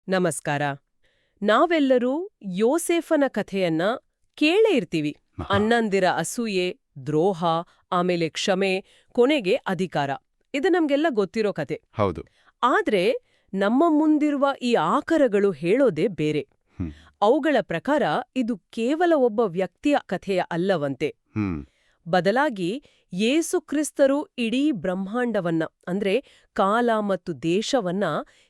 ನಮಸ್ಕಾರ. ನಾವೆಲ್ಲರೂ ಯೋಸೇಫನ ಕಥೆಯನ್ನ ಕೇಳೇ ಇರ್ತೀವಿ. ಅಣ್ಣಂದಿರ ಅಸೂಯೆ, ದ್ರೋಹ, ಆಮೇಲೆ ಕ್ಷಮೆ, ಕೊನೆಗೆ ಅಧಿಕಾರ. ಇದು ನಮ್ಗೆಲ್ಲ ಗೊತ್ತಿರೋ ಕತೆ. ಹೌದು. ಆದ್ರೆ ನಮ್ಮ ಮುಂದಿರುವ ಈ ಆಕರಗಳು ಹೇಳೋದೇ ಬೇರೆ. ಅವುಗಳ ಪ್ರಕಾರ ಇದು ಕೇವಲ ಒಬ್ಬ ವ್ಯಕ್ತಿಯ ಕಥೆಯ ಅಲ್ಲವಂತೆ. ಬದಲಾಗಿ ಯೇಸು ಕ್ರಿಸ್ತರು ಇಡೀ ಬ್ರಹ್ಮಾಂಡವನ್ನ ಅಂದ್ರೆ ಕಾಲ ಮತ್ತು ದೇಶವನ್ನ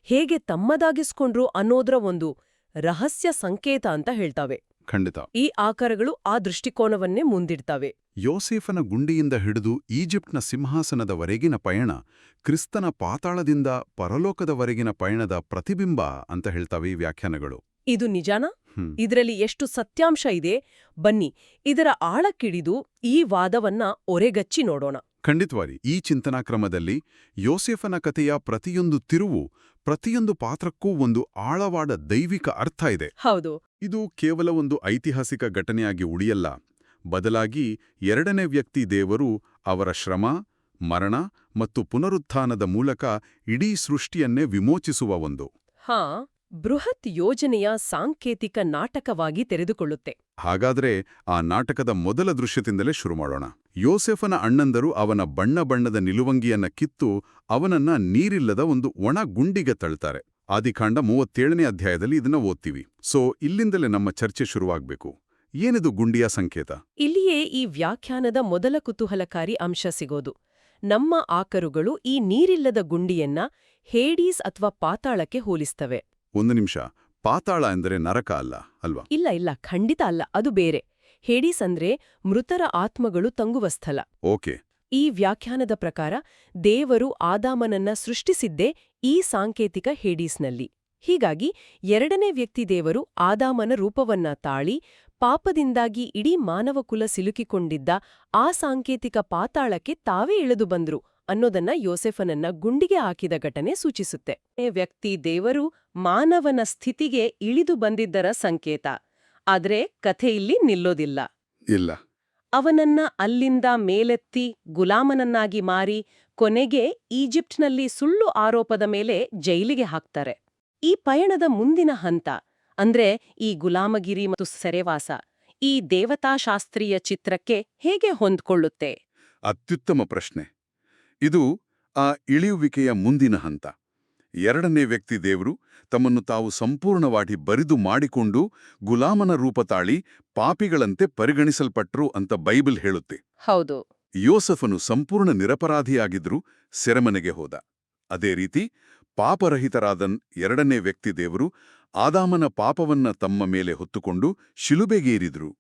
ಹೇಗೆ ತಮ್ಮದಾಗಿಸ್ಕೊಂಡ್ರು ಅನ್ನೋದ್ರ ಒಂದು ರಹಸ್ಯ ಸಂಕೇತ ಅಂತ ಹೇಳ್ತಾವೆ. ಖಂಡಿತ. ಈ ಆಕರಗಳು ಆ ದೃಷ್ಟಿಕೋನವನ್ನೇ ಮುಂದಿಡ್ತವೆ. ಯೋಸೇಫನ ಗುಂಡಿಯಿಂದ ಹಿಡಿದು ಈಜಿಪ್ಟ್ನ ಸಿಂಹಾಸನದವರೆಗಿನ ಪಯಣ ಕ್ರಿಸ್ತನ ಪಾತಾಳದಿಂದ ಪರಲೋಕದವರೆಗಿನ ಪಯಣದ ಪ್ರತಿಬಿಂಬ ಅಂತ ಹೇಳ್ತಾವೆ ಈ ವ್ಯಾಖ್ಯಾನಗಳು. ಇದು ನಿಜಾನಾ? ಇದರಲ್ಲಿ ಎಷ್ಟು ಸತ್ಯಾಂಶ ಇದೆ? ಬನ್ನಿ ಇದರ ಆಳಕ್ಕಿಡಿದು ಈ ವಾದವನ್ನ ಒರೆಗಚ್ಚಿ ನೋಡೋಣ. ಖಂಡಿತವಾಗಿ. ಈ ಚಿಂತನಾಕ್ರಮದಲ್ಲಿ ಯೋಸೇಫನ ಕಥೆಯ ಪ್ರತಿಯೊಂದು ತಿರುವು, ಪ್ರತಿಯೊಂದು ಪಾತ್ರಕ್ಕೂ ಒಂದು ಆಳವಾದ ದೈವಿಕ ಅರ್ಥ ಇದೆ. ಹೌದು. ಇದು ಕೇವಲ ಒಂದು ಐತಿಹಾಸಿಕ ಘಟನೆಯಾಗಿ ಉಳಿಯಲ್ಲ. ಬದಲಾಗಿ ಎರಡನೇ ವ್ಯಕ್ತಿ ದೇವರು ಅವರ ಶ್ರಮ, ಮರಣ ಮತ್ತು ಪುನರುತ್ಥಾನದ ಮೂಲಕ ಇಡೀ ಸೃಷ್ಟಿಯನ್ನೇ ವಿಮೋಚಿಸುವ ಒಂದು ಬೃಹತ್ ಯೋಜನೆಯ ಸಾಂಕೇತಿಕ ನಾಟಕವಾಗಿ ತೆರೆದುಕೊಳ್ಳುತ್ತೆ. ಹಾಗಾದ್ರೆ ಆ ನಾಟಕದ ಮೊದಲ ದೃಶ್ಯದಿಂದಲೇ ಶುರು ಮಾಡೋಣ. ಯೋಸೆಫನ ಅಣ್ಣಂದರು ಅವನ ಬಣ್ಣ ಬಣ್ಣದ ನಿಲುವಂಗಿಯನ್ನ ಕಿತ್ತು ಅವನನ್ನ ನೀರಿಲ್ಲದ ಒಂದು ಒಣ ಗುಂಡಿಗೆ ತಳ್ತಾರೆ. ಆದಿಕಾಂಡ 37ನೇ ಅಧ್ಯಾಯದಲ್ಲಿ ಇದನ್ನ ಓದ್ತೀವಿ. ಸೊ ಇಲ್ಲಿಂದಲೇ ನಮ್ಮ ಚರ್ಚೆ ಶುರುವಾಗ್ಬೇಕು. ಏನಿದು ಗುಂಡಿಯ ಸಂಕೇತ? ಇಲ್ಲಿಯೇ ಈ ವ್ಯಾಖ್ಯಾನದ ಮೊದಲ ಕುತೂಹಲಕಾರಿ ಅಂಶ ಸಿಗೋದು. ನಮ್ಮ ಆಕರುಗಳು ಈ ನೀರಿಲ್ಲದ ಗುಂಡಿಯನ್ನ ಹೇಡೀಸ್ ಅಥವಾ ಪಾತಾಳಕ್ಕೆ ಹೋಲಿಸ್ತವೆ. ಒಂದು ನಿಮಿಷ, ಪಾತಾಳ ಎಂದರೆ ನರಕ ಅಲ್ಲ ಅಲ್ವಾ? ಇಲ್ಲ, ಖಂಡಿತ ಅಲ್ಲ, ಅದು ಬೇರೆ. ಹೇಡೀಸ್ ಅಂದ್ರೆ ಮೃತರ ಆತ್ಮಗಳು ತಂಗುವ ಸ್ಥಳ. ಓಕೆ. ಈ ವ್ಯಾಖ್ಯಾನದ ಪ್ರಕಾರ ದೇವರು ಆದಾಮನನ್ನ ಸೃಷ್ಟಿಸಿದ್ದೇ ಈ ಸಾಂಕೇತಿಕ ಹೇಡೀಸ್ನಲ್ಲಿ. ಹೀಗಾಗಿ ಎರಡನೇ ವ್ಯಕ್ತಿ ದೇವರು ಆದಾಮನ ರೂಪವನ್ನ ತಾಳಿ ಪಾಪದಿಂದಾಗಿ ಇಡೀ ಮಾನವಕುಲ ಸಿಲುಕಿಕೊಂಡಿದ್ದ ಆ ಸಾಂಕೇತಿಕ ಪಾತಾಳಕ್ಕೆ ತಾವೇ ಇಳಿದು ಬಂದ್ರು ಅನ್ನೋದನ್ನ ಯೋಸೆಫನನ್ನ ಗುಂಡಿಗೆ ಹಾಕಿದ ಘಟನೆ ಸೂಚಿಸುತ್ತೆ. ವ್ಯಕ್ತಿ ದೇವರು ಮಾನವನ ಸ್ಥಿತಿಗೆ ಇಳಿದು ಬಂದಿದ್ದರ ಸಂಕೇತ. ಆದ್ರೆ ಕಥೆ ಇಲ್ಲಿ ನಿಲ್ಲೋದಿಲ್ಲ. ಇಲ್ಲ. ಅವನನ್ನ ಅಲ್ಲಿಂದ ಮೇಲೆತ್ತಿ ಗುಲಾಮನನ್ನಾಗಿ ಮಾರಿ ಕೊನೆಗೆ ಈಜಿಪ್ಟ್ನಲ್ಲಿ ಸುಳ್ಳು ಆರೋಪದ ಮೇಲೆ ಜೈಲಿಗೆ ಹಾಕ್ತಾರೆ. ಈ ಪಯಣದ ಮುಂದಿನ ಹಂತ ಅಂದ್ರೆ ಈ ಗುಲಾಮಗಿರಿ ಮತ್ತು ಸೆರೆವಾಸ ಈ ದೇವತಾಶಾಸ್ತ್ರೀಯ ಚಿತ್ರಕ್ಕೆ ಹೇಗೆ ಹೊಂದ್ಕೊಳ್ಳುತ್ತೆ? ಅತ್ಯುತ್ತಮ ಪ್ರಶ್ನೆ. ಇದು ಆ ಇಳಿಯುವಿಕೆಯ ಮುಂದಿನ ಹಂತ. ಎರಡನೇ ವ್ಯಕ್ತಿ ದೇವರು ತಮ್ಮನ್ನು ತಾವು ಸಂಪೂರ್ಣವಾಗಿ ಬರಿದು ಮಾಡಿಕೊಂಡು ಗುಲಾಮನ ರೂಪ ತಾಳಿ ಪಾಪಿಗಳಂತೆ ಪರಿಗಣಿಸಲ್ಪಟ್ರು ಅಂತ ಬೈಬಲ್ ಹೇಳುತ್ತೆ. ಹೌದು. ಯೋಸಫನು ಸಂಪೂರ್ಣ ನಿರಪರಾಧಿಯಾಗಿದ್ರೂ ಸೆರೆಮನೆಗೆ ಹೋದ. ಅದೇ ರೀತಿ ಪಾಪರಹಿತರಾದ ಎರಡನೇ ವ್ಯಕ್ತಿ ದೇವರು ಆದಾಮನ ಪಾಪವನ್ನ ತಮ್ಮ ಮೇಲೆ ಹೊತ್ತುಕೊಂಡು ಶಿಲುಬೆಗೇರಿದ್ರು.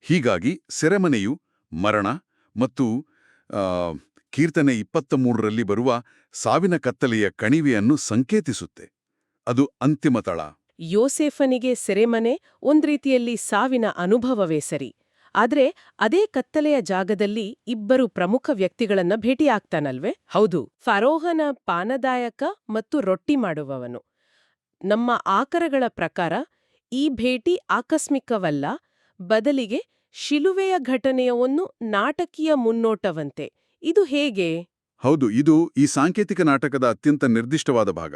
ಹೀಗಾಗಿ ಸೆರೆಮನೆಯು ಮರಣ ಮತ್ತು ಕೀರ್ತನೆ 23ರಲ್ಲಿ ಬರುವ ಸಾವಿನ ಕತ್ತಲೆಯ ಕಣಿವೆಯನ್ನು ಸಂಕೇತಿಸುತ್ತೆ. ಅದು ಅಂತಿಮ ತಳ. ಯೋಸೇಫನಿಗೆ ಸೆರೆಮನೆ ಒಂದ್ರೀತಿಯಲ್ಲಿ ಸಾವಿನ ಅನುಭವವೇ ಸರಿ. ಆದ್ರೆ ಅದೇ ಕತ್ತಲೆಯ ಜಾಗದಲ್ಲಿ ಇಬ್ಬರು ಪ್ರಮುಖ ವ್ಯಕ್ತಿಗಳನ್ನ ಭೇಟಿಯಾಗ್ತಾನಲ್ವೇ? ಹೌದು, ಫರೋಹನ ಪಾನದಾಯಕ ಮತ್ತು ರೊಟ್ಟಿ ಮಾಡುವವನು. ನಮ್ಮ ಆಕರಗಳ ಪ್ರಕಾರ ಈ ಭೇಟಿ ಆಕಸ್ಮಿಕವಲ್ಲ, ಬದಲಿಗೆ ಶಿಲುವೆಯ ಘಟನೆಯ ಒಂದು ನಾಟಕೀಯ ಮುನ್ನೋಟವಂತೆ. ಇದು ಹೇಗೆ? ಹೌದು, ಇದು ಈ ಸಾಂಕೇತಿಕ ನಾಟಕದ ಅತ್ಯಂತ ನಿರ್ದಿಷ್ಟವಾದ ಭಾಗ.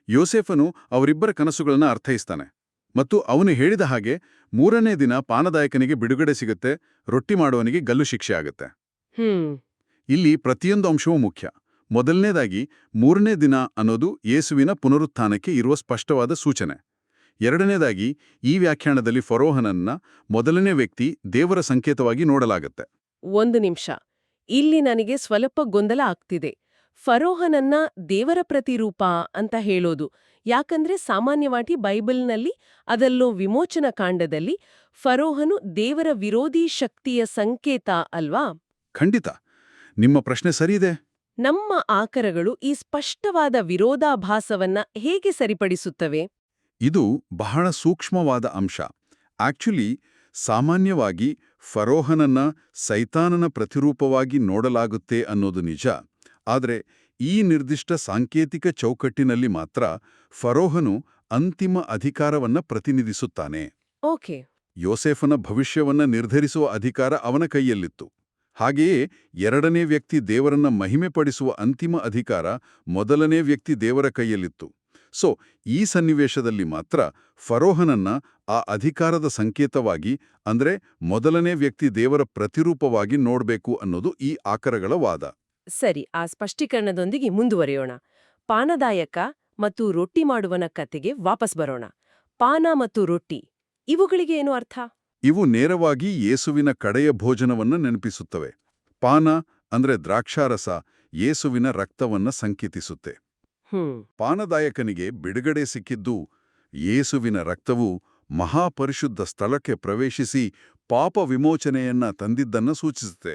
ಯೋಸೇಫನು ಅವರಿಬ್ಬರ ಕನಸುಗಳನ್ನ ಅರ್ಥೈಸ್ತಾನೆ ಮತ್ತು ಅವನು ಹೇಳಿದ ಹಾಗೆ 3ನೇ ದಿನ ಪಾನದಾಯಕನಿಗೆ ಬಿಡುಗಡೆ ಸಿಗುತ್ತೆ, ರೊಟ್ಟಿ ಮಾಡುವವನಿಗೆ ಗಲ್ಲು ಶಿಕ್ಷೆ ಆಗುತ್ತೆ. ಇಲ್ಲಿ ಪ್ರತಿಯೊಂದು ಅಂಶವೂ ಮುಖ್ಯ. ಮೊದಲನೇದಾಗಿ 3ನೇ ದಿನ ಅನ್ನೋದು ಯೇಸುವಿನ ಪುನರುತ್ಥಾನಕ್ಕೆ ಇರುವ ಸ್ಪಷ್ಟವಾದ ಸೂಚನೆ. ಎರಡನೇದಾಗಿ ಈ ವ್ಯಾಖ್ಯಾನದಲ್ಲಿ ಫರೋಹನನ್ನ ಮೊದಲನೇ ವ್ಯಕ್ತಿ ದೇವರ ಸಂಕೇತವಾಗಿ ನೋಡಲಾಗುತ್ತೆ. ಒಂದು ನಿಮಿಷ, ಇಲ್ಲಿ ನನಗೆ ಸ್ವಲ್ಪ ಗೊಂದಲ ಆಗ್ತಿದೆ. ಫರೋಹನನ್ನ ದೇವರ ಪ್ರತಿರೂಪ ಅಂತ ಹೇಳೋದು ಯಾಕಂದ್ರೆ ಸಾಮಾನ್ಯವಾಗಿ ಬೈಬಲ್ನಲ್ಲಿ ಅದಲ್ಲೋ ವಿಮೋಚನ ಕಾಂಡದಲ್ಲಿ ಫರೋಹನು ದೇವರ ವಿರೋಧಿ ಶಕ್ತಿಯ ಸಂಕೇತ ಅಲ್ವಾ? ಖಂಡಿತ, ನಿಮ್ಮ ಪ್ರಶ್ನೆ ಸರಿಯಿದೆ. ನಮ್ಮ ಆಕರಗಳು ಈ ಸ್ಪಷ್ಟವಾದ ವಿರೋಧಾಭಾಸವನ್ನ ಹೇಗೆ ಸರಿಪಡಿಸುತ್ತವೆ? ಇದು ಬಹಳ ಸೂಕ್ಷ್ಮವಾದ ಅಂಶ. ಆಕ್ಚುಲಿ ಸಾಮಾನ್ಯವಾಗಿ ಫರೋಹನನ್ನ ಸೈತಾನನ ಪ್ರತಿರೂಪವಾಗಿ ನೋಡಲಾಗುತ್ತೆ ಅನ್ನೋದು ನಿಜ. ಆದರೆ ಈ ನಿರ್ದಿಷ್ಟ ಸಾಂಕೇತಿಕ ಚೌಕಟ್ಟಿನಲ್ಲಿ ಮಾತ್ರ ಫರೋಹನು ಅಂತಿಮ ಅಧಿಕಾರವನ್ನ ಪ್ರತಿನಿಧಿಸುತ್ತಾನೆ. ಓಕೆ. ಯೋಸೇಫನ ಭವಿಷ್ಯವನ್ನ ನಿರ್ಧರಿಸುವ ಅಧಿಕಾರ ಅವನ ಕೈಯಲ್ಲಿತ್ತು. ಹಾಗೆಯೇ ಎರಡನೇ ವ್ಯಕ್ತಿ ದೇವರನ್ನ ಮಹಿಮೆಪಡಿಸುವ ಅಂತಿಮ ಅಧಿಕಾರ ಮೊದಲನೇ ವ್ಯಕ್ತಿ ದೇವರ ಕೈಯಲ್ಲಿತ್ತು. ಸೊ ಈ ಸನ್ನಿವೇಶದಲ್ಲಿ ಮಾತ್ರ ಫರೋಹನನ್ನ ಆ ಅಧಿಕಾರದ ಸಂಕೇತವಾಗಿ ಅಂದ್ರೆ ಮೊದಲನೇ ವ್ಯಕ್ತಿ ದೇವರ ಪ್ರತಿರೂಪವಾಗಿ ನೋಡ್ಬೇಕು ಅನ್ನೋದು ಈ ಆಕರಗಳ ವಾದ. ಸರಿ, ಆ ಸ್ಪಷ್ಟೀಕರಣದೊಂದಿಗೆ ಮುಂದುವರಿಯೋಣ. ಪಾನದಾಯಕ ಮತ್ತು ರೊಟ್ಟಿ ಮಾಡುವನ ಕತೆಗೆ ವಾಪಸ್ ಬರೋಣ. ಪಾನ ಮತ್ತು ರೊಟ್ಟಿ ಇವುಗಳಿಗೆ ಏನು ಅರ್ಥ? ಇವು ನೇರವಾಗಿ ಯೇಸುವಿನ ಕಡೆಯ ಭೋಜನವನ್ನ ನೆನಪಿಸುತ್ತವೆ. ಪಾನ ಅಂದ್ರೆ ದ್ರಾಕ್ಷಾರಸ ಯೇಸುವಿನ ರಕ್ತವನ್ನ ಸಂಕೇತಿಸುತ್ತೆ. ಪಾನದಾಯಕನಿಗೆ ಬಿಡುಗಡೆ ಸಿಕ್ಕಿದ್ದು ಯೇಸುವಿನ ರಕ್ತವು ಮಹಾಪರಿಶುದ್ಧ ಸ್ಥಳಕ್ಕೆ ಪ್ರವೇಶಿಸಿ ಪಾಪ ವಿಮೋಚನೆಯನ್ನ ತಂದಿದ್ದನ್ನ ಸೂಚಿಸುತ್ತೆ.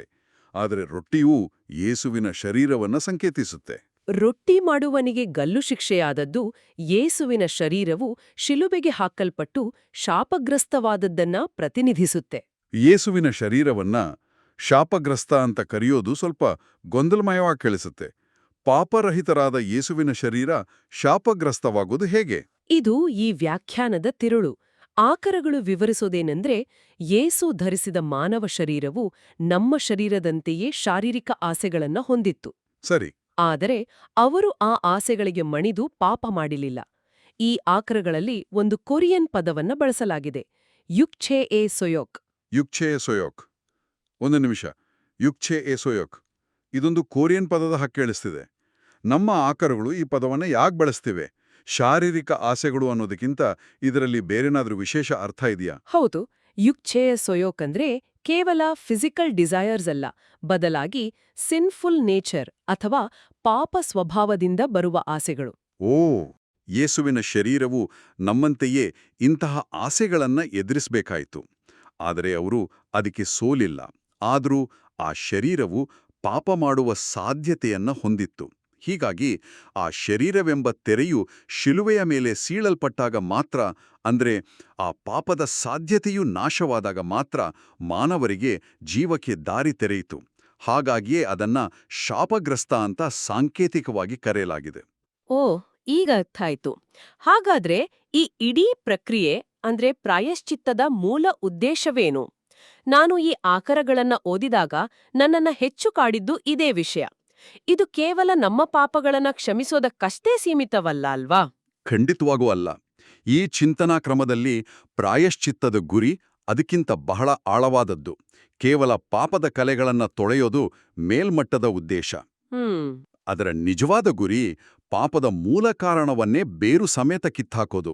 ಆದರೆ ರೊಟ್ಟಿಯೂ ಯೇಸುವಿನ ಶರೀರವನ್ನ ಸಂಕೇತಿಸುತ್ತೆ. ರೊಟ್ಟಿ ಮಾಡುವನಿಗೆ ಗಲ್ಲು ಶಿಕ್ಷೆಯಾದದ್ದು ಯೇಸುವಿನ ಶರೀರವು ಶಿಲುಬೆಗೆ ಹಾಕಲ್ಪಟ್ಟು ಶಾಪಗ್ರಸ್ತವಾದದ್ದನ್ನ ಪ್ರತಿನಿಧಿಸುತ್ತೆ. ಯೇಸುವಿನ ಶರೀರವನ್ನ ಶಾಪಗ್ರಸ್ತ ಅಂತ ಕರೆಯೋದು ಸ್ವಲ್ಪ ಗೊಂದಲಮಯವಾಗಿ ಕೇಳಿಸುತ್ತೆ. ಪಾಪರಹಿತರಾದ ಯೇಸುವಿನ ಶರೀರ ಶಾಪಗ್ರಸ್ತವಾಗೋದು ಹೇಗೆ? ಇದು ಈ ವ್ಯಾಖ್ಯಾನದ ತಿರುಳು. ಆಕರಗಳು ವಿವರಿಸೋದೇನೆಂದ್ರೆ, ಯೇಸು ಧರಿಸಿದ ಮಾನವ ಶರೀರವು ನಮ್ಮ ಶರೀರದಂತೆಯೇ ಶಾರೀರಿಕ ಆಸೆಗಳನ್ನ ಹೊಂದಿತ್ತು. ಸರಿ. ಆದರೆ ಅವರು ಆ ಆಸೆಗಳಿಗೆ ಮಣಿದು ಪಾಪ ಮಾಡಿಲಿಲ್ಲ. ಈ ಆಕರಗಳಲ್ಲಿ ಒಂದು ಕೊರಿಯನ್ ಪದವನ್ನ ಬಳಸಲಾಗಿದೆ, ಯುಕ್ಛೆ ಎ ಸೊಯೋಕ್. ಯುಕ್ಛೆ ಎ ಸೊಯೋಕ್. ಒಂದು ನಿಮಿಷ. ಯುಕ್ಛೆ ಎ ಸೊಯೋಕ್ ಇದೊಂದು ಕೊರಿಯನ್ ಪದದ ಕೇಳಿಸ್ತಿದೆ. ನಮ್ಮ ಆಕರಗಳು ಈ ಪದವನ್ನ ಯಾಕೆ ಬಳಸ್ತಿವೆ? ಶಾರೀರಿಕ ಆಸೆಗಳು ಅನ್ನೋದಕ್ಕಿಂತ ಇದರಲ್ಲಿ ಬೇರೆನಾದ್ರೂ ವಿಶೇಷ ಅರ್ಥ ಇದೆಯಾ? ಹೌದು. ಯುಕ್ಛೆ ಎ ಸೊಯೋಕ್ ಅಂದ್ರೆ ಕೇವಲ ಫಿಸಿಕಲ್ ಡಿಸೈರ್ಸ್ ಅಲ್ಲ, ಬದಲಾಗಿ ಸಿನ್ಫುಲ್ ನೇಚರ್ ಅಥವಾ ಪಾಪ ಸ್ವಭಾವದಿಂದ ಬರುವ ಆಸೆಗಳು. ಓ, ಯೇಸುವಿನ ಶರೀರವು ನಮ್ಮಂತೆಯೇ ಇಂತಹ ಆಸೆಗಳನ್ನ ಎದುರಿಸಬೇಕಾಯಿತು. ಆದರೆ ಅವರು ಅದಕ್ಕೆ ಸೋಲಿಲ್ಲ. ಆದರೂ ಆ ಶರೀರವು ಪಾಪ ಮಾಡುವ ಸಾಧ್ಯತೆಯನ್ನ ಹೊಂದಿತ್ತು. ಹೀಗಾಗಿ ಆ ಶರೀರವೆಂಬ ತೆರೆಯು ಶಿಲುವೆಯ ಮೇಲೆ ಸೀಳಲ್ಪಟ್ಟಾಗ ಮಾತ್ರ, ಅಂದ್ರೆ ಆ ಪಾಪದ ಸಾಧ್ಯತೆಯು ನಾಶವಾದಾಗ ಮಾತ್ರ ಮಾನವರಿಗೆ ಜೀವಕ್ಕೆ ದಾರಿ ತೆರೆಯಿತು. ಹಾಗಾಗಿಯೇ ಅದನ್ನ ಶಾಪಗ್ರಸ್ತ ಅಂತ ಸಾಂಕೇತಿಕವಾಗಿ ಕರೆಯಲಾಗಿದೆ. ಓ, ಈಗ ಅರ್ಥ ಆಯ್ತು. ಹಾಗಾದ್ರೆ ಈ ಇಡೀ ಪ್ರಕ್ರಿಯೆ ಅಂದ್ರೆ ಪ್ರಾಯಶ್ಚಿತ್ತದ ಮೂಲ ಉದ್ದೇಶವೇನು? ನಾನು ಈ ಆಕರಗಳನ್ನ ಓದಿದಾಗ ನನ್ನನ್ನ ಹೆಚ್ಚು ಕಾಡಿದ್ದು ಇದೇ ವಿಷಯ. ಇದು ಕೇವಲ ನಮ್ಮ ಪಾಪಗಳನ್ನ ಕ್ಷಮಿಸೋದಕ್ಕಷ್ಟೇ ಸೀಮಿತವಲ್ಲ ಅಲ್ವಾ? ಖಂಡಿತವಾಗೂ ಅಲ್ಲ. ಈ ಚಿಂತನಾ ಕ್ರಮದಲ್ಲಿ ಪ್ರಾಯಶ್ಚಿತ್ತದ ಗುರಿ ಅದಕ್ಕಿಂತ ಬಹಳ ಆಳವಾದದ್ದು. ಕೇವಲ ಪಾಪದ ಕಲೆಗಳನ್ನ ತೊಳೆಯೋದು ಮೇಲ್ಮಟ್ಟದ ಉದ್ದೇಶ. ಅದರ ನಿಜವಾದ ಗುರಿ ಪಾಪದ ಮೂಲ ಕಾರಣವನ್ನೇ ಬೇರು ಸಮೇತ ಕಿತ್ತಾಕೋದು.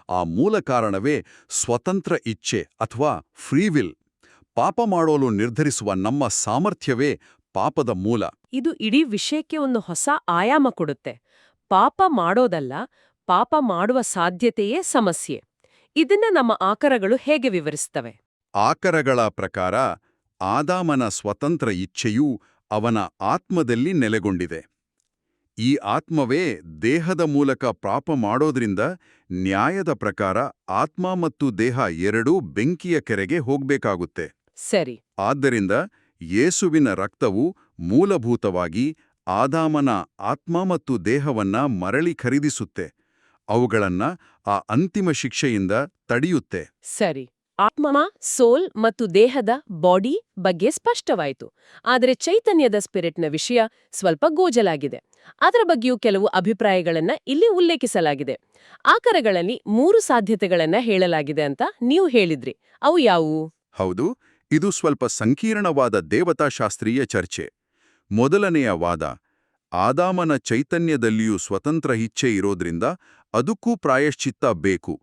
ಆ ಮೂಲ ಕಾರಣವೇ ಸ್ವತಂತ್ರ ಇಚ್ಛೆ ಅಥವಾ ಫ್ರೀವಿಲ್. ಪಾಪ ಮಾಡೋಲು ನಿರ್ಧರಿಸುವ ನಮ್ಮ ಸಾಮರ್ಥ್ಯವೇ ಪಾಪದ ಮೂಲ. ಇದು ಇಡೀ ವಿಷಯಕ್ಕೆ ಒಂದು ಹೊಸ ಆಯಾಮ ಕೊಡುತ್ತೆ. ಪಾಪ ಮಾಡೋದಲ್ಲ, ಪಾಪ ಮಾಡುವ ಸಾಧ್ಯತೆಯೇ ಸಮಸ್ಯೆ. ಇದನ್ನ ನಮ್ಮ ಆಕರಗಳು ಹೇಗೆ ವಿವರಿಸ್ತವೆ? ಆಕರಗಳ ಪ್ರಕಾರ ಆದಾಮನ ಸ್ವತಂತ್ರ ಇಚ್ಛೆಯೂ ಅವನ ಆತ್ಮದಲ್ಲಿ ನೆಲೆಗೊಂಡಿದೆ. ಈ ಆತ್ಮವೇ ದೇಹದ ಮೂಲಕ ಪಾಪ ಮಾಡೋದ್ರಿಂದ ನ್ಯಾಯದ ಪ್ರಕಾರ ಆತ್ಮ ಮತ್ತು ದೇಹ ಎರಡೂ ಬೆಂಕಿಯ ಕೆರೆಗೆ ಹೋಗ್ಬೇಕಾಗುತ್ತೆ. ಸರಿ. ಆದ್ದರಿಂದ ಯೇಸುವಿನ ರಕ್ತವು ಮೂಲಭೂತವಾಗಿ ಆದಾಮನ ಆತ್ಮ ಮತ್ತು ದೇಹವನ್ನ ಮರಳಿ ಖರೀದಿಸುತ್ತೆ. ಅವುಗಳನ್ನ ಆ ಅಂತಿಮ ಶಿಕ್ಷೆಯಿಂದ ತಡೆಯುತ್ತೆ. ಸರಿ. ಆತ್ಮ, ಸೋಲ್ ಮತ್ತು ದೇಹದ ಬಾಡಿ ಬಗ್ಗೆ ಸ್ಪಷ್ಟವಾಯಿತು. ಆದರೆ ಚೈತನ್ಯದ ಸ್ಪಿರಿಟ್ನ ವಿಷಯ ಸ್ವಲ್ಪ ಗೋಜಲಾಗಿದೆ. ಅದರ ಬಗ್ಗೆಯೂ ಕೆಲವು ಅಭಿಪ್ರಾಯಗಳನ್ನ ಇಲ್ಲಿ ಉಲ್ಲೇಖಿಸಲಾಗಿದೆ. ಆಕರಗಳಲ್ಲಿ 3 ಸಾಧ್ಯತೆಗಳನ್ನ ಹೇಳಲಾಗಿದೆ ಅಂತ ನೀವು ಹೇಳಿದ್ರಿ. ಅವು ಯಾವುವು? ಹೌದು, ಇದು ಸ್ವಲ್ಪ ಸಂಕೀರ್ಣವಾದ ದೇವತಾಶಾಸ್ತ್ರೀಯ ಚರ್ಚೆ. ಮೊದಲನೆಯ ವಾದ, ಆದಾಮನ ಚೈತನ್ಯದಲ್ಲಿಯೂ ಸ್ವತಂತ್ರ ಇಚ್ಛೆ ಇರೋದ್ರಿಂದ ಅದಕ್ಕೂ ಪ್ರಾಯಶ್ಚಿತ್ತ ಬೇಕು.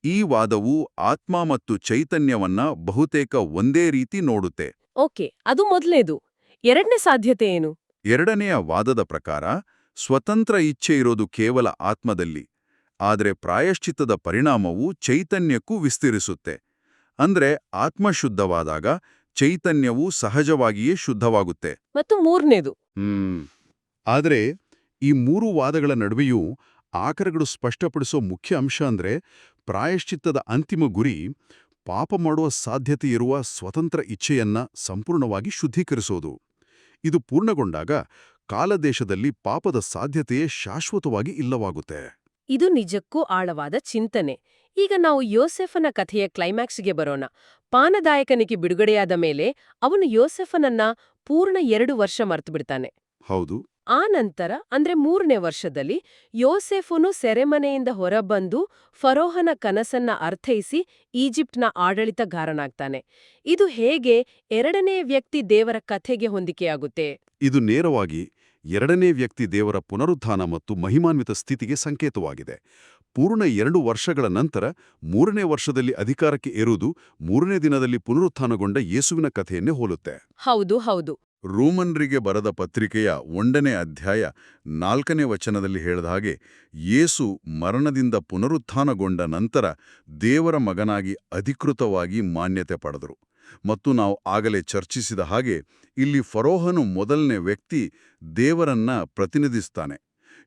ಈ ವಾದವು ಆತ್ಮ ಮತ್ತು ಚೈತನ್ಯವನ್ನ ಬಹುತೇಕ ಒಂದೇ ರೀತಿ ನೋಡುತ್ತೆ. ಓಕೆ, ಅದು ಮೊದಲನೇದು. ಎರಡನೇ ಸಾಧ್ಯತೆ ಏನು? ಎರಡನೆಯ ವಾದದ ಪ್ರಕಾರ ಸ್ವತಂತ್ರ ಇಚ್ಛೆ ಇರೋದು ಕೇವಲ ಆತ್ಮದಲ್ಲಿ, ಆದರೆ ಪ್ರಾಯಶ್ಚಿತ್ತದ ಪರಿಣಾಮವು ಚೈತನ್ಯಕ್ಕೂ ವಿಸ್ತರಿಸುತ್ತೆ. ಅಂದ್ರೆ ಆತ್ಮ ಶುದ್ಧವಾದಾಗ ಚೈತನ್ಯವು ಸಹಜವಾಗಿಯೇ ಶುದ್ಧವಾಗುತ್ತೆ. ಮತ್ತು ಮೂರನೇದು? ಆದರೆ ಈ 3 ವಾದಗಳ ನಡುವೆಯೂ ಆಕರಗಳು ಸ್ಪಷ್ಟಪಡಿಸೋ ಮುಖ್ಯ ಅಂಶ ಅಂದ್ರೆ ಪ್ರಾಯಶ್ಚಿತ್ತದ ಅಂತಿಮ ಗುರಿ ಪಾಪ ಮಾಡುವ ಸಾಧ್ಯತೆ ಇರುವ ಸ್ವತಂತ್ರ ಇಚ್ಛೆಯನ್ನ ಸಂಪೂರ್ಣವಾಗಿ ಶುದ್ಧೀಕರಿಸೋದು. ಇದು ಪೂರ್ಣಗೊಂಡಾಗ ಕಾಲದೇಶದಲ್ಲಿ ಪಾಪದ ಸಾಧ್ಯತೆಯೇ ಶಾಶ್ವತವಾಗಿ ಇಲ್ಲವಾಗುತ್ತೆ. ಇದು ನಿಜಕ್ಕೂ ಆಳವಾದ ಚಿಂತನೆ. ಈಗ ನಾವು ಯೋಸೆಫನ ಕಥೆಯ ಕ್ಲೈಮ್ಯಾಕ್ಸ್ಗೆ ಬರೋಣ. ಪಾನದಾಯಕನಿಗೆ ಬಿಡುಗಡೆಯಾದ ಮೇಲೆ ಅವನು ಯೋಸೆಫನನ್ನ ಪೂರ್ಣ 2 ವರ್ಷ ಮರೆತುಬಿಡ್ತಾನೆ. ಹೌದು. ಆ ನಂತರ ಅಂದ್ರೆ 3ನೇ ವರ್ಷದಲ್ಲಿ ಯೋಸೇಫನು ಸೆರೆಮನೆಯಿಂದ ಹೊರಬಂದು ಫರೋಹನ ಕನಸನ್ನ ಅರ್ಥೈಸಿ ಈಜಿಪ್ಟ್ನ ಆಡಳಿತಗಾರನಾಗ್ತಾನೆ. ಇದು ಹೇಗೆ ಎರಡನೇ ವ್ಯಕ್ತಿ ದೇವರ ಕಥೆಗೆ ಹೊಂದಿಕೆಯಾಗುತ್ತೆ? ಇದು ನೇರವಾಗಿ ಎರಡನೇ ವ್ಯಕ್ತಿ ದೇವರ ಪುನರುತ್ಥಾನ ಮತ್ತು ಮಹಿಮಾನ್ವಿತ ಸ್ಥಿತಿಗೆ ಸಂಕೇತವಾಗಿದೆ. ಪೂರ್ಣ 2 ವರ್ಷಗಳ ನಂತರ 3ನೇ ವರ್ಷದಲ್ಲಿ ಅಧಿಕಾರಕ್ಕೆ ಏರುವುದು 3ನೇ ದಿನದಲ್ಲಿ ಪುನರುತ್ಥಾನಗೊಂಡ ಯೇಸುವಿನ ಕಥೆಯನ್ನೇ ಹೋಲುತ್ತೆ. ಹೌದು ಹೌದು. ರೋಮನ್ರಿಗೆ ಬರೆದ ಪತ್ರಿಕೆಯ 1ನೇ ಅಧ್ಯಾಯ 4ನೇ ವಚನದಲ್ಲಿ ಹೇಳಿದ ಹಾಗೆ ಯೇಸು ಮರಣದಿಂದ ಪುನರುತ್ಥಾನಗೊಂಡ ನಂತರ ದೇವರ ಮಗನಾಗಿ ಅಧಿಕೃತವಾಗಿ ಮಾನ್ಯತೆ ಪಡೆದರು. ಮತ್ತು ನಾವು ಆಗಲೇ ಚರ್ಚಿಸಿದ ಹಾಗೆ ಇಲ್ಲಿ ಫರೋಹನು ಮೊದಲನೇ ವ್ಯಕ್ತಿ ದೇವರನ್ನ ಪ್ರತಿನಿಧಿಸ್ತಾನೆ.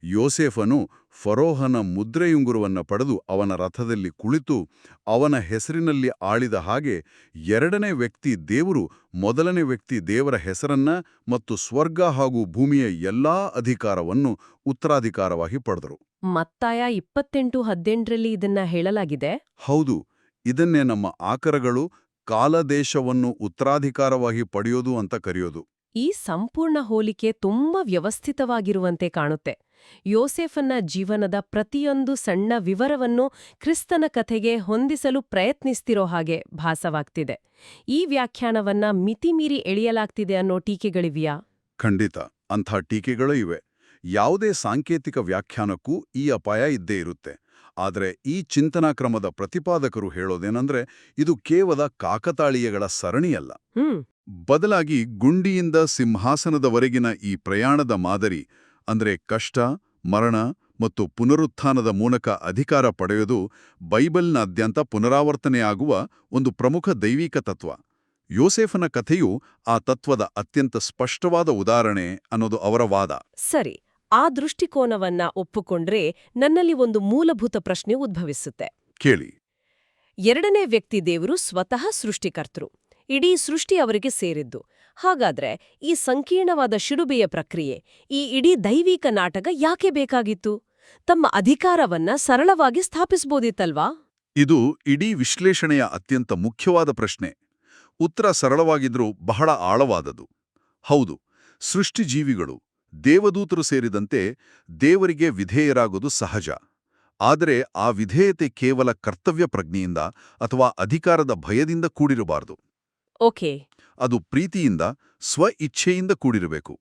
ಯೋಸೇಫನು ಫರೋಹನ ಮುದ್ರೆಯುಂಗುರವನ್ನ ಪಡೆದು ಅವನ ರಥದಲ್ಲಿ ಕುಳಿತು ಅವನ ಹೆಸರಿನಲ್ಲಿ ಆಳಿದ ಹಾಗೆ ಎರಡನೇ ವ್ಯಕ್ತಿ ದೇವರು ಮೊದಲನೇ ವ್ಯಕ್ತಿ ದೇವರ ಹೆಸರನ್ನ ಮತ್ತು ಸ್ವರ್ಗ ಹಾಗೂ ಭೂಮಿಯ ಎಲ್ಲಾ ಅಧಿಕಾರವನ್ನು ಉತ್ತರಾಧಿಕಾರವಾಗಿ ಪಡೆದರು. ಮತ್ತಾಯ 28:18ರಲ್ಲಿ ಇದನ್ನ ಹೇಳಲಾಗಿದೆ. ಹೌದು, ಇದನ್ನೇ ನಮ್ಮ ಆಕರಗಳು ಕಾಲದೇಶವನ್ನು ಉತ್ತರಾಧಿಕಾರವಾಗಿ ಪಡೆಯೋದು ಅಂತ ಕರೆಯೋದು. ಈ ಸಂಪೂರ್ಣ ಹೋಲಿಕೆ ತುಂಬಾ ವ್ಯವಸ್ಥಿತವಾಗಿರುವಂತೆ ಕಾಣುತ್ತೆ. ಯೋಸೇಫನ ಜೀವನದ ಪ್ರತಿಯೊಂದು ಸಣ್ಣ ವಿವರವನ್ನು ಕ್ರಿಸ್ತನ ಕಥೆಗೆ ಹೊಂದಿಸಲು ಪ್ರಯತ್ನಿಸ್ತಿರೋ ಹಾಗೆ ಭಾಸವಾಗ್ತಿದೆ. ಈ ವ್ಯಾಖ್ಯಾನವನ್ನ ಮಿತಿಮೀರಿ ಎಳೆಯಲಾಗ್ತಿದೆ ಅನ್ನೋ ಟೀಕೆಗಳಿವ್ಯಾ? ಖಂಡಿತ, ಅಂಥ ಟೀಕೆಗಳೂ ಇವೆ. ಯಾವುದೇ ಸಾಂಕೇತಿಕ ವ್ಯಾಖ್ಯಾನಕ್ಕೂ ಈ ಅಪಾಯ ಇದ್ದೇ ಇರುತ್ತೆ. ಆದರೆ ಈ ಚಿಂತನಾಕ್ರಮದ ಪ್ರತಿಪಾದಕರು ಹೇಳೋದೇನಂದ್ರೆ ಇದು ಕೇವಲ ಕಾಕತಾಳೀಯಗಳ ಸರಣಿಯಲ್ಲ. ಬದಲಾಗಿ ಗುಂಡಿಯಿಂದ ಸಿಂಹಾಸನದವರೆಗಿನ ಈ ಪ್ರಯಾಣದ ಮಾದರಿ ಅಂದ್ರೆ ಕಷ್ಟ, ಮರಣ ಮತ್ತು ಪುನರುತ್ಥಾನದ ಮೂಲಕ ಅಧಿಕಾರ ಪಡೆಯೋದು ಬೈಬಲ್ನಾದ್ಯಂತ ಪುನರಾವರ್ತನೆಯಾಗುವ ಒಂದು ಪ್ರಮುಖ ದೈವಿಕ ತತ್ವ. ಯೋಸೇಫನ ಕಥೆಯು ಆ ತತ್ವದ ಅತ್ಯಂತ ಸ್ಪಷ್ಟವಾದ ಉದಾಹರಣೆ ಅನ್ನೋದು ಅವರ ವಾದ. ಸರಿ, ಆ ದೃಷ್ಟಿಕೋನವನ್ನ ಒಪ್ಪುಕೊಂಡ್ರೆ ನನ್ನಲ್ಲಿ ಒಂದು ಮೂಲಭೂತ ಪ್ರಶ್ನೆ ಉದ್ಭವಿಸುತ್ತೆ. ಕೇಳಿ. ಎರಡನೇ ವ್ಯಕ್ತಿ ದೇವರು ಸ್ವತಃ ಸೃಷ್ಟಿಕರ್ತರು. ಇಡೀ ಸೃಷ್ಟಿ ಅವರಿಗೆ ಸೇರಿದ್ದು. ಹಾಗಾದ್ರೆ ಈ ಸಂಕೀರ್ಣವಾದ ಶಿಲುಬೆಯ ಪ್ರಕ್ರಿಯೆ, ಈ ಇಡೀ ದೈವಿಕ ನಾಟಕ ಯಾಕೆ ಬೇಕಾಗಿತ್ತು? ತಮ್ಮ ಅಧಿಕಾರವನ್ನ ಸರಳವಾಗಿ ಸ್ಥಾಪಿಸ್ಬೋದಿತ್ತಲ್ವಾ? ಇದು ಇಡೀ ವಿಶ್ಲೇಷಣೆಯ ಅತ್ಯಂತ ಮುಖ್ಯವಾದ ಪ್ರಶ್ನೆ. ಉತ್ತರ ಸರಳವಾಗಿದ್ರೂ ಬಹಳ ಆಳವಾದದು. ಹೌದು, ಸೃಷ್ಟಿಜೀವಿಗಳು, ದೇವದೂತರು ಸೇರಿದಂತೆ ದೇವರಿಗೆ ವಿಧೇಯರಾಗೋದು ಸಹಜ. ಆದರೆ ಆ ವಿಧೇಯತೆ ಕೇವಲ ಕರ್ತವ್ಯ ಪ್ರಜ್ಞೆಯಿಂದ ಅಥವಾ ಅಧಿಕಾರದ ಭಯದಿಂದ ಕೂಡಿರಬಾರದು. ಓಕೆ. ಅದು ಪ್ರೀತಿಯಿಂದ, ಸ್ವ ಇಚ್ಛೆಯಿಂದ ಕೂಡಿರಬೇಕು.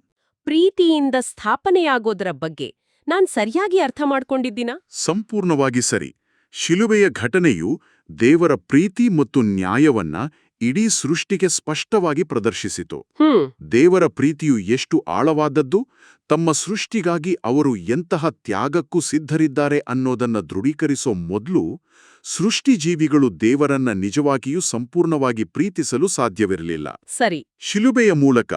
ಪ್ರೀತಿಯಿಂದ ಸ್ಥಾಪನೆಯಾಗೋದರ ಬಗ್ಗೆ ನಾನ್ ಸರಿಯಾಗಿ ಅರ್ಥ ಮಾಡ್ಕೊಂಡಿದ್ದೀನಾ? ಸಂಪೂರ್ಣವಾಗಿ ಸರಿ. ಶಿಲುಬೆಯ ಘಟನೆಯು ದೇವರ ಪ್ರೀತಿ ಮತ್ತು ನ್ಯಾಯವನ್ನ ಇಡೀ ಸೃಷ್ಟಿಗೆ ಸ್ಪಷ್ಟವಾಗಿ ಪ್ರದರ್ಶಿಸಿತು. ದೇವರ ಪ್ರೀತಿಯು ಎಷ್ಟು ಆಳವಾದದ್ದು, ತಮ್ಮ ಸೃಷ್ಟಿಗಾಗಿ ಅವರು ಎಂತಹ ತ್ಯಾಗಕ್ಕೂ ಸಿದ್ಧರಿದ್ದಾರೆ ಅನ್ನೋದನ್ನ ದೃಢೀಕರಿಸೋ ಮೊದಲು ಸೃಷ್ಟಿಜೀವಿಗಳು ದೇವರನ್ನ ನಿಜವಾಗಿಯೂ ಸಂಪೂರ್ಣವಾಗಿ ಪ್ರೀತಿಸಲು ಸಾಧ್ಯವಿರಲಿಲ್ಲ. ಸರಿ. ಶಿಲುಬೆಯ ಮೂಲಕ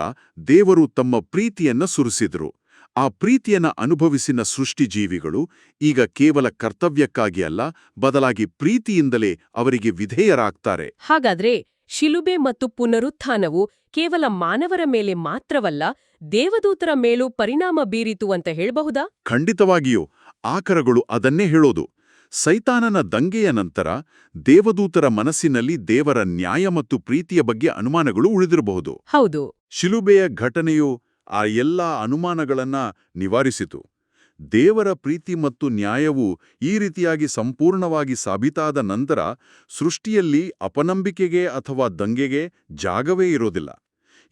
ದೇವರು ತಮ್ಮ ಪ್ರೀತಿಯನ್ನ ಸುರಿಸಿದರು. ಆ ಪ್ರೀತಿಯನ್ನ ಅನುಭವಿಸಿನ ಸೃಷ್ಟಿಜೀವಿಗಳು ಈಗ ಕೇವಲ ಕರ್ತವ್ಯಕ್ಕಾಗಿ ಅಲ್ಲ, ಬದಲಾಗಿ ಪ್ರೀತಿಯಿಂದಲೇ ಅವರಿಗೆ ವಿಧೇಯರಾಗ್ತಾರೆ. ಹಾಗಾದ್ರೆ ಶಿಲುಬೆ ಮತ್ತು ಪುನರುತ್ಥಾನವು ಕೇವಲ ಮಾನವರ ಮೇಲೆ ಮಾತ್ರವಲ್ಲ, ದೇವದೂತರ ಮೇಲೂ ಪರಿಣಾಮ ಬೀರಿತು ಅಂತ ಹೇಳಬಹುದಾ? ಖಂಡಿತವಾಗಿಯೂ. ಆಕರಗಳು ಅದನ್ನೇ ಹೇಳೋದು. ಸೈತಾನನ ದಂಗೆಯ ನಂತರ ದೇವದೂತರ ಮನಸ್ಸಿನಲ್ಲಿ ದೇವರ ನ್ಯಾಯ ಮತ್ತು ಪ್ರೀತಿಯ ಬಗ್ಗೆ ಅನುಮಾನಗಳು ಉಳಿದಿರಬಹುದು. ಹೌದು. ಶಿಲುಬೆಯ ಘಟನೆಯು ಆ ಎಲ್ಲಾ ಅನುಮಾನಗಳನ್ನ ನಿವಾರಿಸಿತು. ದೇವರ ಪ್ರೀತಿ ಮತ್ತು ನ್ಯಾಯವು ಈ ರೀತಿಯಾಗಿ ಸಂಪೂರ್ಣವಾಗಿ ಸಾಬೀತಾದ ನಂತರ ಸೃಷ್ಟಿಯಲ್ಲಿ ಅಪನಂಬಿಕೆಗೆ ಅಥವಾ ದಂಗೆಗೆ ಜಾಗವೇ ಇರೋದಿಲ್ಲ.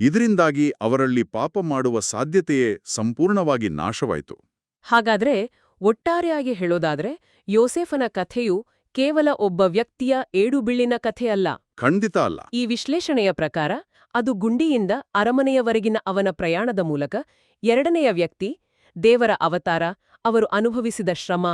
ಇದರಿಂದಾಗಿ ಅವರಲ್ಲಿ ಪಾಪ ಮಾಡುವ ಸಾಧ್ಯತೆಯೇ ಸಂಪೂರ್ಣವಾಗಿ ನಾಶವಾಯಿತು. ಹಾಗಾದ್ರೆ ಒಟ್ಟಾರೆಯಾಗಿ ಹೇಳೋದಾದ್ರೆ ಯೋಸೇಫನ ಕಥೆಯು ಕೇವಲ ಒಬ್ಬ ವ್ಯಕ್ತಿಯ ಏಡುಬೀಳಿನ ಕಥೆಯಲ್ಲ. ಖಂಡಿತ ಅಲ್ಲ. ಈ ವಿಶ್ಲೇಷಣೆಯ ಪ್ರಕಾರ ಅದು ಗುಂಡಿಯಿಂದ ಅರಮನೆಯವರೆಗಿನ ಅವನ ಪ್ರಯಾಣದ ಮೂಲಕ ಎರಡನೆಯ ವ್ಯಕ್ತಿ, ದೇವರ ಅವತಾರ, ಅವರು ಅನುಭವಿಸಿದ ಶ್ರಮ,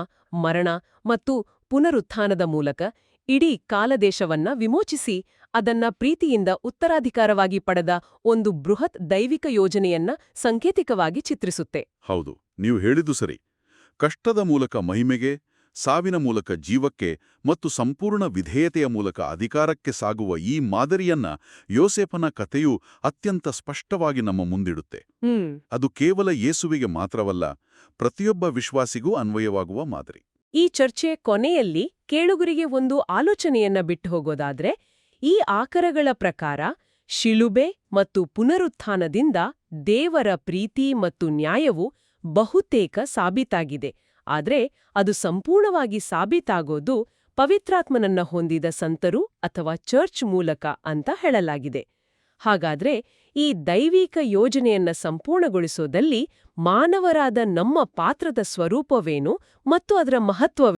ಮರಣ ಮತ್ತು ಪುನರುತ್ಥಾನದ ಮೂಲಕ ಇಡೀ ಕಾಲದೇಶವನ್ನ ವಿಮೋಚಿಸಿ ಅದನ್ನ ಪ್ರೀತಿಯಿಂದ ಉತ್ತರಾಧಿಕಾರವಾಗಿ ಪಡೆದ ಒಂದು ಬೃಹತ್ ದೈವಿಕ ಯೋಜನೆಯನ್ನ ಸಾಂಕೇತಿಕವಾಗಿ ಚಿತ್ರಿಸುತ್ತೆ. ಹೌದು, ನೀವು ಹೇಳಿದ್ದು ಸರಿ. ಕಷ್ಟದ ಮೂಲಕ ಮಹಿಮೆಗೆ, ಸಾವಿನ ಮೂಲಕ ಜೀವಕ್ಕೆ ಮತ್ತು ಸಂಪೂರ್ಣ ವಿಧೇಯತೆಯ ಮೂಲಕ ಅಧಿಕಾರಕ್ಕೆ ಸಾಗುವ ಈ ಮಾದರಿಯನ್ನ ಯೋಸೇಫನ ಕಥೆಯು ಅತ್ಯಂತ ಸ್ಪಷ್ಟವಾಗಿ ನಮ್ಮ ಮುಂದಿಡುತ್ತೆ. ಅದು ಕೇವಲ ಯೇಸುವಿಗೆ ಮಾತ್ರವಲ್ಲ, ಪ್ರತಿಯೊಬ್ಬ ವಿಶ್ವಾಸಿಗೂ ಅನ್ವಯವಾಗುವ ಮಾದರಿ. ಈ ಚರ್ಚೆ ಕೊನೆಯಲ್ಲಿ ಕೇಳುಗರಿಗೆ ಒಂದು ಆಲೋಚನೆಯನ್ನ ಬಿಟ್ಟು ಹೋಗೋದಾದ್ರೆ, ಈ ಆಕರಗಳ ಪ್ರಕಾರ ಶಿಲುಬೆ ಮತ್ತು ಪುನರುತ್ಥಾನದಿಂದ ದೇವರ ಪ್ರೀತಿ ಮತ್ತು ನ್ಯಾಯವು ಬಹುತೇಕ ಸಾಬೀತಾಗಿದೆ. ಆದ್ರೆ ಅದು ಸಂಪೂರ್ಣವಾಗಿ ಸಾಬೀತಾಗೋದು ಪವಿತ್ರಾತ್ಮನನ್ನ ಹೊಂದಿದ ಸಂತರು ಅಥವಾ ಚರ್ಚ್ ಮೂಲಕ ಅಂತ ಹೇಳಲಾಗಿದೆ. ಹಾಗಾದ್ರೆ ಈ ದೈವಿಕ ಯೋಜನೆಯನ್ನ ಸಂಪೂರ್ಣಗೊಳಿಸೋದಲ್ಲಿ ಮಾನವರಾದ ನಮ್ಮ ಪಾತ್ರದ ಸ್ವರೂಪವೇನು ಮತ್ತು ಅದರ ಮಹತ್ವ